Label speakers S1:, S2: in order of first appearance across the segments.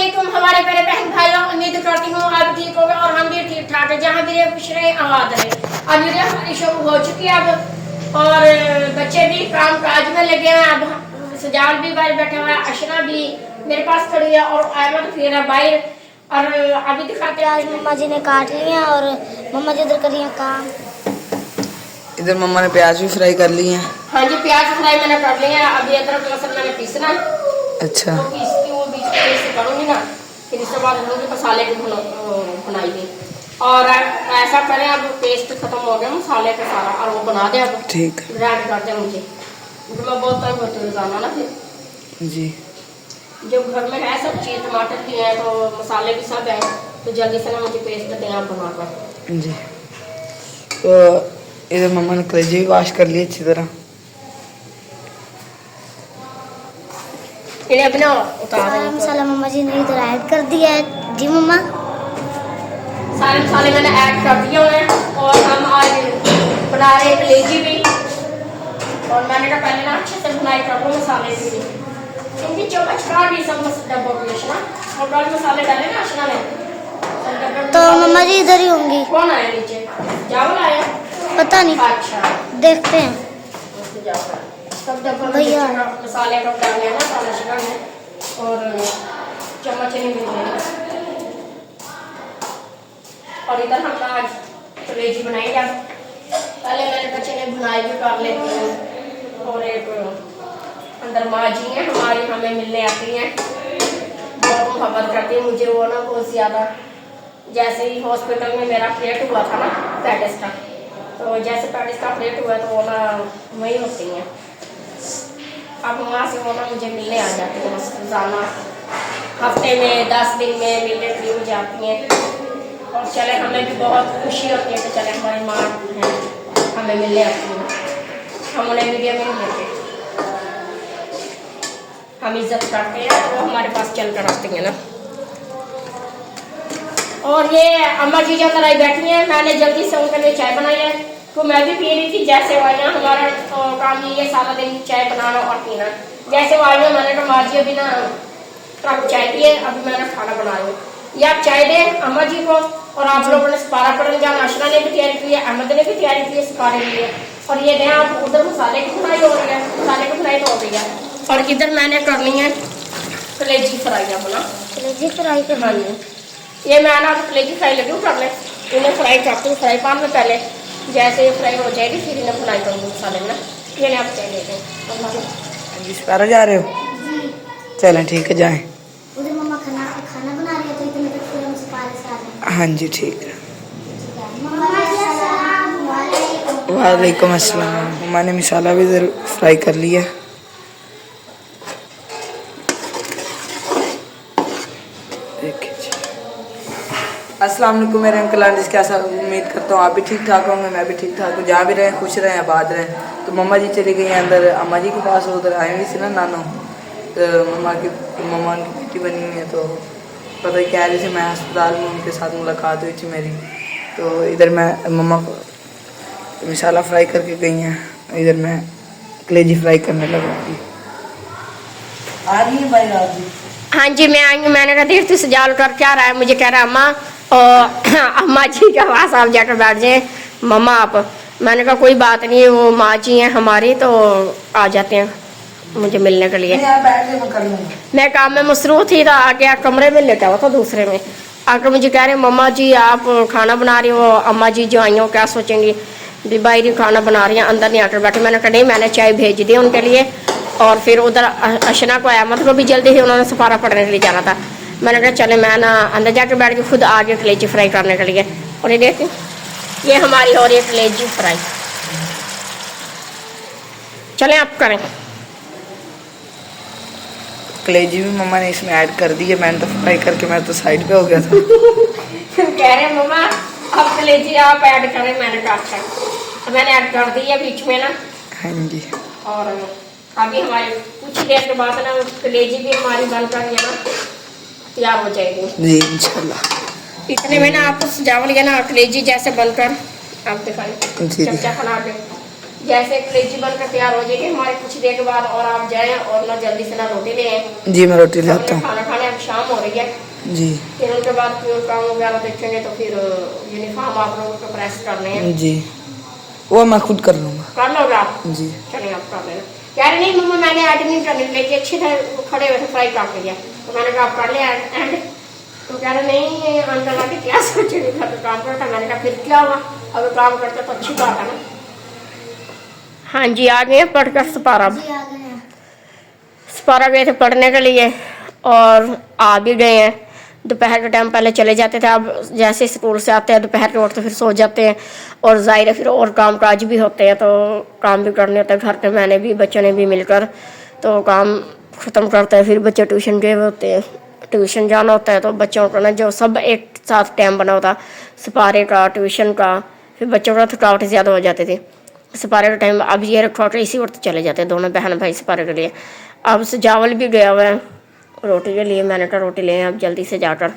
S1: वालेकुम हमारे प्यारे बहन भाइयों, उम्मीद करती हूँ आप ठीक होंगे और हम भी ठीक ठाक है। जहाँ भी खुश रहे आबाद रहे। अब वीडियो हमारी शुरू हो चुकी है अब, और बच्चे भी काम काज में लगे हैं। अब सजाल भी बाहर बैठे हुए हैं, अशना भी मेरे पास खड़ी है और अहमद फिर है बाहर। और अभी दिखाते हैं,
S2: आज मम्मा जी ने काट लिया और मम्मा जी उधर कर रही हैं काम।
S3: इधर मम्मा ने प्याज भी फ्राई कर ली है।
S1: हाँ जी, प्याज फ्राई मैंने कर लिया है। अभी अदरक लहसुन मैंने पीसना है।
S3: अच्छा,
S1: तो पीसती हूँ, बीच से करूँगी ना, फिर इसके बाद हम लोग मसाले की बनाएंगे। और ऐसा करें, अब पेस्ट खत्म हो गया मसाले का सारा, और वो बना दे अब।
S3: ठीक
S1: ग्राइंड कर दे मुझे, मैं बहुत टाइम होते हुए जाना ना फिर।
S3: जी।
S1: जब घर में है सब चीज़, टमाटर भी है तो मसाले भी सब है, तो जल्दी से ना मुझे पेस्ट दें आप बना कर।
S3: जी, तो इधर मम्मा ने कलेजी भी वॉश कर ली अच्छी तरह।
S1: इन्हें अपना उतार
S2: सारा मसाला मम्मा जी ने इधर ऐड कर दिया है। जी मम्मा,
S1: सारे मसाले मैंने ऐड कर दिए हुए हैं। और हम आज बना रहे हैं कलेजी भी, और मैंने कहा पहले ना अच्छे से बुनाई कर लो मसाले भी। इनकी चम्मच काट ली सब डब्बों की अशना, और कल मसाले डाले ना अशना ने।
S2: तो मम्मा जी इधर ही होंगी।
S1: कौन आया नीचे? चावल आया?
S2: पता नहीं,
S1: अच्छा,
S2: देखते हैं।
S1: सब डब्बों में
S2: भैया
S1: मसाले कब डाले ना सारा अशना ने, और चम्मच नहीं मिल रही। और इधर हम आज कलेजी बनाएंगे। पहले मैंने बच्चे ने बुनाई भी कर लेती हूँ। और एक अंदर माँ जी हैं हमारी, हमें मिलने आती हैं, बहुत मोहब्बत करती है मुझे वो ना बहुत ज़्यादा। जैसे ही हॉस्पिटल में मेरा ऑपरेट हुआ था ना पैडिस का, तो जैसे पैडिस का ऑपरेट हुआ तो वो ना वही होती हैं। अब वहाँ से वो ना मुझे मिलने आ जाती है रोज़ाना, हफ्ते में 10 दिन में मिलने के लिए जाती हैं। और चले हमें भी बहुत खुशी होती है कि चले हमारी माँ हैं हमें मिलने आती हैं। हम उन्हें वीडियो में नहीं लेते, हम इज्जत करते हैं, वो हमारे पास चल कर आती हैं ना। और ये अम्मा जी जो अंदर आई बैठी हैं, मैंने जल्दी से उनके लिए चाय बनाई है, तो मैं भी पी रही थी। जैसे वो आई हैं, हमारा काम ये सारा दिन चाय बनाना और पीना। जैसे वो आई हैं, मैंने कहा माँ जी अभी ना आप चाय पिए, अभी मैंने खाना बना रही हूँ, या आप चाय दें अम्मा जी को। और आप लोगों ने सिपारा पढ़ने जाना, अशना ने भी तैयारी की है, अहमद ने भी तैयारी की है सिपारे के लिए। और ये दें आप, उधर मसाले की बुनाई हो रही है, मसाले की बुनाई तो हो रही है, और इधर मैंने करनी है कलेजी फ्राई अपना।
S2: कलेजी फ्राई कर
S1: हाँ जी, ये मैं ना कलेजी फ्राई लगी हूँ करने, इन्हें फ्राई करती हूँ फ्राई पैन में पहले। जैसे ये फ्राई हो जाएगी फिर इन्हें फ्राई करूँगी मसाले में ना। ये आप चाय देते हैं।
S3: सिपारा जा रहे हो? चलें ठीक है, जाएं।
S2: उधर मम्मा खाना बना रही है, तो इतने तक फिर हम सिपारे से आ जाएंगे।
S3: हाँ जी ठीक है।
S2: मम्मा
S3: वालेकुम अस्सलाम। मम्मा ने मसाला भी इधर फ्राई कर लिया। अस्सलाम वालेकुम मेरे अंकल आंटी, कैसा उम्मीद करता हूँ आप भी ठीक ठाक होंगे, मैं भी ठीक ठाक हूँ। जहाँ भी रहें खुश रहें आबाद रहें। तो मम्मा जी चली गई हैं अंदर अम्मा जी के पास, उधर आई हुई थी ना नानो, तो मम्मा की बेटी बनी हुई है, तो पता ही कह रही थी, मैं अस्पताल में उनके साथ मुलाकात हुई थी मेरी। तो इधर मैं मम्मा को मसाला फ्राई करके गई हैं, इधर मैं कलेजी फ्राई करने लगा थी। आ रही है भाई रात जी?
S1: हाँ जी मैं आई हूँ। मैंने कहा देर तू सजाल कर क्या रहा है, मुझे कह रहा है अम्मा और अम्मा जी के पास आप जाकर बैठ जाए मम्मा आप। मैंने कहा कोई बात नहीं, वो माँ जी हैं हमारी, तो आ जाते हैं मुझे मिलने के लिए। मैं काम में मसरूफ थी, तो आके कमरे में लेटा हुआ था दूसरे में, आकर मुझे कह रहे मम्मा जी आप खाना बना रही हो, अम्मा जी जो आई हो क्या सोचेंगी, भी बाहर खाना बना रही हैं अंदर नहीं आकर बैठे। मैंने कहा नहीं, मैंने चाय भेज दी उनके लिए। और फिर उधर अशना को अहमद को भी जल्दी ही उन्होंने सिपारा पढ़ने के लिए जाना था। मैंने कहा चले मैं ना अंदर जाके बैठ के खुद आगे कलेजी फ्राई करने के लिए। और ये देखते ये हमारी हो रही है कलेजी फ्राई। चलें आप करें।
S3: कलेजी भी मम्मा ने इसमें ऐड कर दी है, मैंने तो फ्राई करके मैं तो साइड पे हो गया था।
S1: कह रहे मम्मा अब कलेजी आप ऐड करें, मैंने कहा अच्छा, तो मैंने ऐड कर दी है बीच में ना।
S3: हाँ जी,
S1: और अभी हमारी कुछ देर के बाद ना कलेजी भी हमारी बनकर है ना तैयार हो जाएगी
S3: जी इंशाल्लाह।
S1: इतने में ना आपको सजावल या ना कलेजी जैसे बनकर आप दिखाएं चमचा खा के, जैसे कलेजी बनकर तैयार हो जाएगी हमारी कुछ देर के बाद। और आप जाएं और ना जल्दी से ना रोटी ले आए।
S3: जी मैं रोटी लाता हूँ।
S1: खाना खाने अब शाम हो रही है,
S3: जी
S1: फिर उनके बाद फिर काम वगैरह देखेंगे तो फिर यूनिफॉर्म आप लोगों को प्रेस करने हैं।
S3: जी वो मैं खुद कर लूँगा।
S1: कर लोगे आप?
S3: जी
S1: चलिए आप कर लेना। कह रहे नहीं मम्मा मैंने आज नहीं करने लेके अच्छे थे खड़े हुए थे फ्राई काट लिया, तो मैंने कहा आप कर लिया एंड तो कह रहे नहीं अंकल आके क्या सोचेंगे घर तो काम करता। मैंने कहा फिर क्या हुआ, अगर काम करते तो अच्छी बात है ना। हाँ जी आ गए पढ़कर सपारा,
S2: जी आ गए हैं।
S1: सपारा गए थे पढ़ने के लिए और आ भी गए हैं। दोपहर के टाइम पहले चले जाते थे, अब जैसे स्कूल से आते हैं दोपहर के वक्त फिर सो जाते हैं और ज़ाहिर है फिर और काम काज भी होते हैं तो काम भी करने होते हैं घर के, मैंने भी बच्चों ने भी मिलकर तो काम ख़त्म करते हैं। फिर बच्चे ट्यूशन गए होते हैं, ट्यूशन जाना होता है तो बच्चों को ना जो सब एक साथ टाइम बना होता सपारे का ट्यूशन का, फिर बच्चों का थकावट ज़्यादा हो जाती थी सपारे का टाइम। अब ये रखा इसी वक्त चले जाते हैं दोनों बहन भाई सपारे के लिए। अब सजावल भी गया हुआ है रोटी के लिए, मैंने कहा रोटी लें अब जल्दी से जाकर,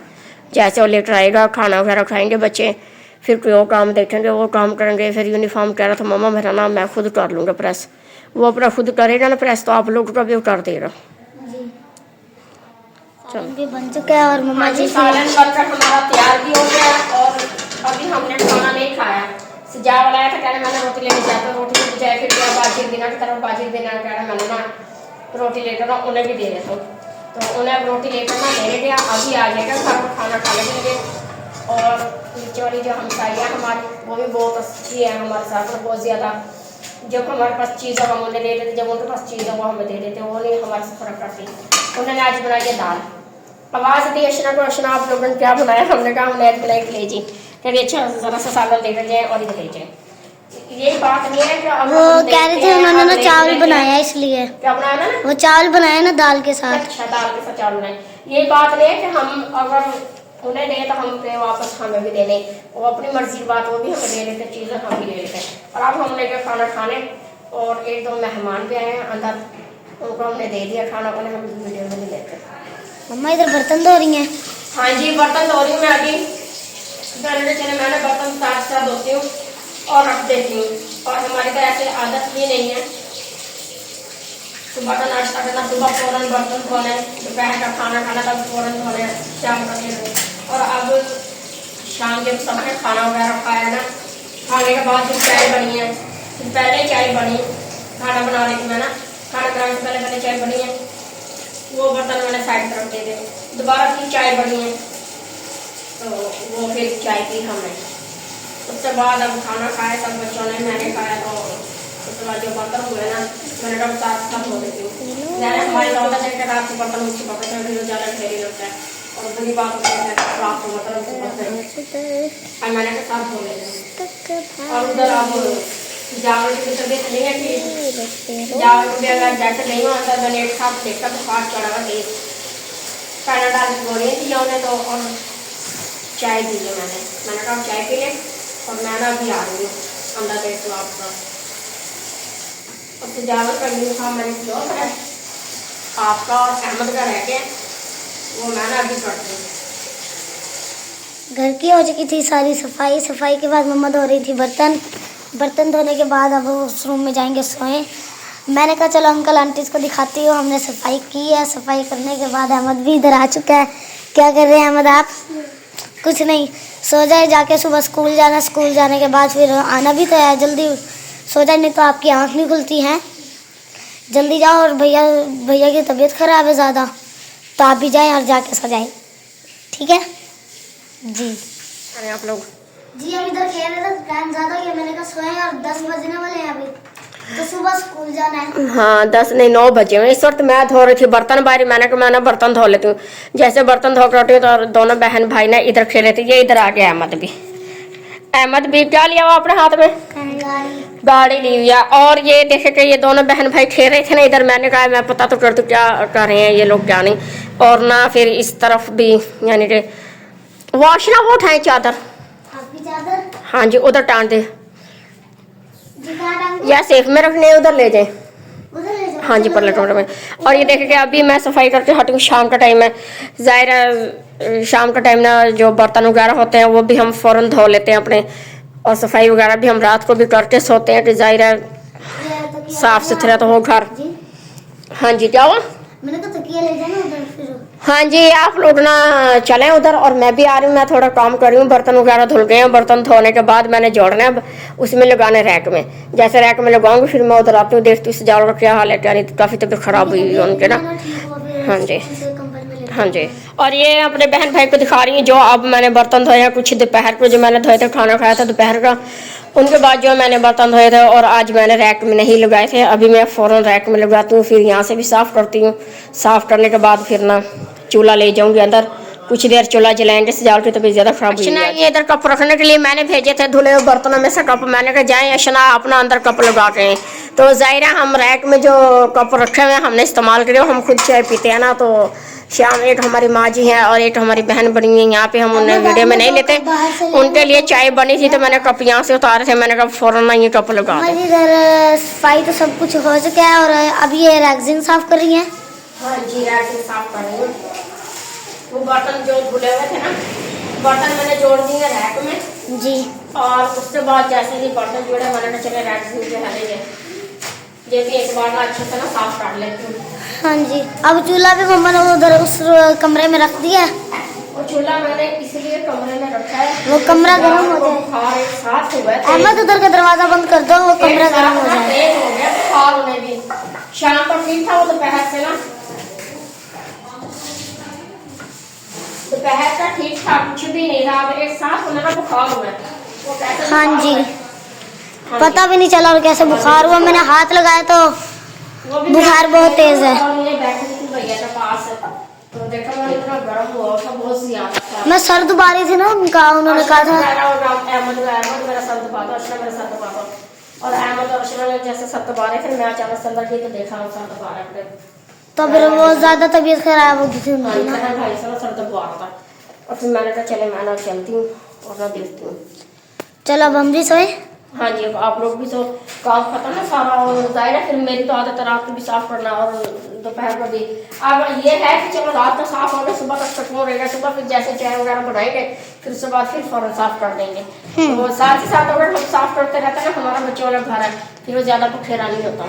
S1: जैसे वो लेकर आएगा खाना वगैरह खाएंगे बच्चे, फिर कोई और काम देखेंगे वो काम करेंगे। फिर यूनिफॉर्म कह रहा था मम्मा मेरा ना मैं खुद कर लूँगा प्रेस, वो अपना खुद करेगा ना प्रेस तो आप लोगों का भी कर देगा।
S2: जी सालन भी बन चुका है और मम्मा जी
S1: सालन बनकर हमारा तैयार भी हो गया और अभी हमने खाना नहीं खाया। सजावल आया था, कह रहे मैंने रोटी लेने जाता, रोटी लेके जाए फिर क्या बाजी दिना की तरफ बाजी देना कह रहा मैंने ना रोटी लेकर ना उन्हें भी दे देता हूँ, तो उन्हें रोटी लेकर ना लेने गया, अभी आ जाएगा घर में खाना खा लेंगे। और नीचे वाली जो हमसाइयाँ हमारी वो भी बहुत अच्छी है हमारे साथ में, बहुत ज़्यादा। जब हमारे पास चीज़ हम उन्हें दे देते, जब उनके पास चीज़ है वो हमें दे देते, वो नहीं हमारे से फ़र्क करती। उन्होंने आज बनाई है दाल, आवाज़ दी अशना को अशना आप लोगों ने क्या बनाया, हमने कहा हमने प्लेट ले जी, कह अच्छा ज़रा सा सालन लेकर जाए और इधर ले जाए। ये बात नहीं है कि
S2: वो कह रहे थे उन्होंने ना चावल बनाया इसलिए,
S1: क्या बनाया ना
S2: वो चावल बनाया ना दाल के साथ।
S1: अच्छा दाल के साथ चावल बनाए। ये बात नहीं है कि हम अगर उन्हें दें तो हम पे वापस हमें भी देने, वो अपनी मर्जी की बात, वो भी हमें दे देते चीज़ें हम भी ले लेते हैं। और अब हम लेके खाना खाने और एक दो मेहमान भी आए हैं अंदर, उनको हमने दे दिया खाना, उन्हें हम वीडियो में नहीं लेते।
S2: मम्मा इधर बर्तन धो रही हैं।
S1: हाँ जी बर्तन धो रही हूँ मैं अभी, चले मैंने बर्तन साथ साथ धोती हूँ और रख देती हूँ। और हमारी तो ऐसे आदत ही नहीं है सुबह का नाश्ता करना, सुबह फ़ौरन बर्तन धोने, दोपहर का खाना खाना तब फ़ौरन धोने, शाम का धोने। और अब शाम जब सबने खाना वगैरह खाया ना, खाने के बाद फिर चाय बनी है, फिर पहले चाय बनी खाना बना रही थी मैं ना, खाना बनाने से पहले चाय बनी है, वो बर्तन मैंने साइड तरफ दे दिए। दोबारा फिर चाय बनी है तो वो फिर चाय पी हमने। उसके बाद अब खाना खाया सब बच्चों ने, मैंने खाया, तो उसके बाद जो बर्तन हुए ना मैंने कहा साथ साथ धो देती हूँ। हमारे 14 घंटे रात को बर्तन मुझसे पकड़ते हैं, फिर ज़्यादा ढेरी लगता है और बुरी बात होती है रात को बर्तन मुझसे पकड़ते हैं, मैंने कहा साथ धो लेते। और उधर अब जावल की तबीयत नहीं है कि जावल को भी अगर जैसे नहीं होता तो नेट साफ देखता तो फास्ट चढ़ा हुआ तेज पैनाडाल की गोलियाँ दी उन्हें, तो और चाय दी है मैंने कहा चाय पी लें और मैं ना अभी आ रही हूँ अंदर देख लो आपका। और सजावट का यूनिफॉर्म मैंने जो है आपका और अहमद का रह गया, वो मैं ना अभी करती हूँ।
S2: घर की हो चुकी थी सारी सफाई, सफाई के बाद मम्मा धो रही थी बर्तन, बर्तन धोने के बाद अब उस रूम में जाएंगे सोएं। मैंने कहा चलो अंकल आंटी को दिखाती हूँ, हमने सफाई की है। सफाई करने के बाद अहमद भी इधर आ चुका है। क्या कर रहे हैं अहमद आप? कुछ नहीं, सो जाए जाके, सुबह स्कूल जाना, स्कूल जाने के बाद फिर आना भी तो है, जल्दी सो जाए नहीं तो आपकी आँख नहीं खुलती हैं। जल्दी जाओ, और भैया की तबीयत ख़राब है ज़्यादा, तो आप भी जाएं और जाके सो जाएं, ठीक है जी।
S1: अरे आप लोग
S2: जी हम इधर कह रहे थे टाइम ज़्यादा हो गया, मैंने कहा सोएं और 10 बजने वाले हैं अभी, तो सुबह स्कूल जाना है।
S1: हाँ 10 नहीं 9 बजे हुए इस वक्त। मैं धो रही थी बर्तन बाहर, मैंने कहा मैं ना बर्तन धो लेती हूँ। जैसे बर्तन धो कर उठी तो दोनों बहन भाई ना इधर खेले थे, ये इधर आ गया अहमद भी क्या लिया हुआ अपने हाथ में, गाड़ी ली हुई है। और ये देखे कि ये दोनों बहन भाई खेल रहे थे ना इधर, मैंने कहा मैं पता तो कर दूँ क्या कर रहे हैं ये लोग क्या नहीं। और ना फिर इस तरफ भी यानी कि वॉश ना वो उठाए चादर,
S2: आपकी चादर
S1: हाँ जी उधर टांग दे,
S2: जी कहाँ टांग दूँ?
S1: या सेफ में रखने उधर ले जाए,
S2: उधर ले जाओ।
S1: हाँ जी परले कमरे में। और ये देखे कि अभी मैं सफाई करके हटी हूँ, शाम का टाइम है, ज़ाहिर है शाम का टाइम ना जो बर्तन वगैरह होते हैं वो भी हम फ़ौरन धो लेते हैं अपने, और सफाई वगैरह भी हम रात को भी करके सोते हैं कि ज़ाहिर है साफ सुथरा तो हो घर।
S2: जी
S1: हाँ जी क्या हुआ?
S2: मैंने कहा तकिया ले जाना उधर, फिर
S1: हाँ जी, आप लोग ना चलें उधर और मैं भी आ रही हूँ। मैं थोड़ा काम कर रही हूँ, बर्तन वगैरह धुल गए हैं। बर्तन धोने के बाद मैंने जोड़ना है, अब उसमें लगाने रैक में। जैसे रैक में लगाऊंगी फिर मैं उधर आती हूँ, देखती हूँ सजावट का क्या हाल है क्या नहीं। काफ़ी तबीयत खराब हुई है उनके ना। हाँ जी, हाँ जी। और ये अपने बहन भाई को दिखा रही हूँ जो अब मैंने बर्तन धोए हैं। कुछ दोपहर को जो मैंने धोए थे, खाना खाया था दोपहर का, उनके बाद जो मैंने बर्तन धोए थे और आज मैंने रैक में नहीं लगाए थे। अभी मैं फ़ौरन रैक में लगाती हूँ, फिर यहाँ से भी साफ़ करती हूँ। साफ़ करने के बाद फिर ना चूल्हा ले जाऊंगी अंदर, कुछ देर चूल्हा जलाएंगे। सजावट की तबीयत ज़्यादा खराब हुई है। ये इधर कप रखने के लिए मैंने भेजे थे धुले हुए बर्तनों में से कप। मैंने कहा जाएं अशना अपना अंदर कप लगा के, तो ज़ाहिर है हम रैक में जो कप रखे हुए हैं हमने इस्तेमाल करे। हम खुद चाय पीते हैं ना, तो शाम एक हमारी माँ जी हैं और एक हमारी बहन बनी है यहाँ पे। हम उन्हें वीडियो में नहीं लेते, उनके लिए चाय बनी थी तो मैंने कप यहाँ से उतारे थे। मैंने कहा फ़ौरन ना ये कप लगा दें।
S2: इधर सफाई तो सब कुछ हो चुका है और अभी ये रैक्सिन साफ कर रही है।
S1: हाँ जी, रैक साफ कर रही हूँ। वो बर्तन जो धुले हुए थे ना, बर्तन मैंने जोड़ दिए रैक में
S2: जी।
S1: और उसके बाद जैसे ही बर्तन जोड़े मैंने कहा चले रैक से जो है ये भी एक बार ना अच्छे से ना साफ कर लेती हूँ।
S2: हाँ जी, अब चूल्हा भी मम्मा ने उधर उस कमरे में रख दिया है।
S1: वो चूल्हा मैंने इसलिए कमरे में रखा है,
S2: वो कमरा गर्म हो जाए।
S1: बुखार एक साथ हुआ है।
S2: अहमद उधर का दरवाजा बंद कर दो, वो कमरा गर्म हो जाए।
S1: तेज हो गया बुखार होने भी। शाम को ठीक था, वो दोपहर से ना दोपहर का ठीक था, कुछ भी नहीं था। अब एक साथ होने का बुखार हुआ है। वो कैसे
S2: हाँ
S1: बुखार
S2: जी,
S1: हुआ है? हाँ
S2: पता भी नहीं चला और कैसे बुखार हुआ। मैंने हाथ लगाया तो
S1: वो भी
S2: बुखार बहुत तेज है।
S1: और ये बैठी थी भैया के पास, तो देखा मैंने इतना गर्म हुआ था, बहुत ज्यादा था।
S2: मैं सर दुबा रही थी ना उनका, उन्होंने कहा था।
S1: अहमद मेरा सर दबा था, अर्शना मेरा सर दबा था। और अहमद और अर्शना ने जैसे सर दबा रहे थे, मैं अचानक से अंदर गई तो देखा वो सर दबा रहे थे।
S2: तो फिर वो ज्यादा तबीयत खराब हो गई थी उनकी ना।
S1: भाई से सर दबा रहा था और फिर मैंने कहा चले मैं ना चलती हूँ और ना देखती हूँ।
S2: चलो अब हम भी सोए।
S1: हाँ जी, अब आप लोग भी तो काम खत्म है सारा, और जाहिर है फिर मेरी तो आदत है रात को भी साफ करना और दोपहर को भी। अब ये है कि चलो रात को साफ हो गया, सुबह तक सुकून रहेगा। सुबह फिर जैसे चाय वगैरह बनाएंगे फिर उसके बाद फिर फौरन साफ कर देंगे। तो साथ ही साथ अगर हम साफ करते रहते हैं ना, हमारा बच्चों वाला घर है, फिर वो ज्यादा पखेरा नहीं होता।